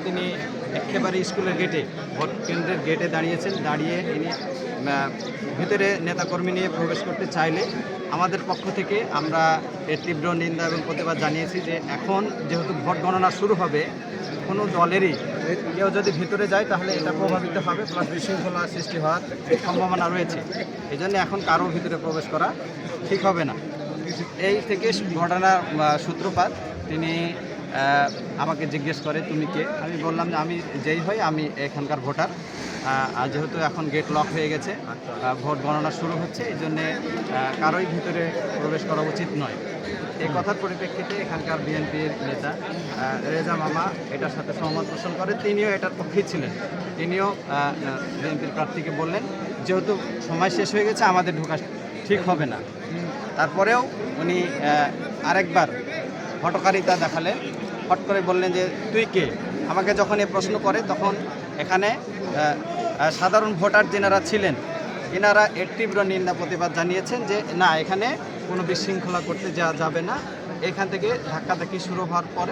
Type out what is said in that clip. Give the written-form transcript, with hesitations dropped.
তিনি একেবারে স্কুলের গেটে, ভোট কেন্দ্রের গেটে দাঁড়িয়েছেন। দাঁড়িয়ে তিনি ভিতরে নেতাকর্মী নিয়ে প্রবেশ করতে চাইলে আমাদের পক্ষ থেকে আমরা এর তীব্র নিন্দা এবং প্রতিবাদ জানিয়েছি যে এখন যেহেতু ভোট গণনা শুরু হবে, কোনো দলেরই কেউ যদি ভিতরে যায় তাহলে এটা প্রভাবিত হবে, প্লাস বিশৃঙ্খলা সৃষ্টি হওয়ার সম্ভাবনা রয়েছে। এই জন্য এখন কারো ভিতরে প্রবেশ করা ঠিক হবে না। এই থেকে ঘটনার সূত্রপাত। তিনি আমাকে জিজ্ঞেস করে তুমি কে। আমি বললাম যে আমি যেই হই, আমি এখানকার ভোটার। আর যেহেতু এখন গেট লক হয়ে গেছে, ভোট গণনা শুরু হচ্ছে, এই জন্যে কারোই ভিতরে প্রবেশ করা উচিত নয়। এই কথার পরিপ্রেক্ষিতে এখানকার বিএনপির নেতা রেজা মামা এটার সাথে সহমত পোষণ করে। তিনিও এটার পক্ষেই ছিলেন। তিনিও বিএনপির প্রার্থীকে বললেন যেহেতু সময় শেষ হয়ে গেছে, আমাদের ঢোকা ঠিক হবে না। তারপরেও উনি আরেকবার হটকারিতা দেখালেন। হট করে বললেন যে তুই কে। আমাকে যখন এই প্রশ্ন করে তখন এখানে সাধারণ ভোটার যেনারা ছিলেন এনারা এর তীব্র নিন্দা প্রতিবাদ জানিয়েছেন যে না, এখানে কোনো বিশৃঙ্খলা করতে যাওয়া যাবে না। এখান থেকে ধাক্কাধাক্কি শুরু হওয়ার পরে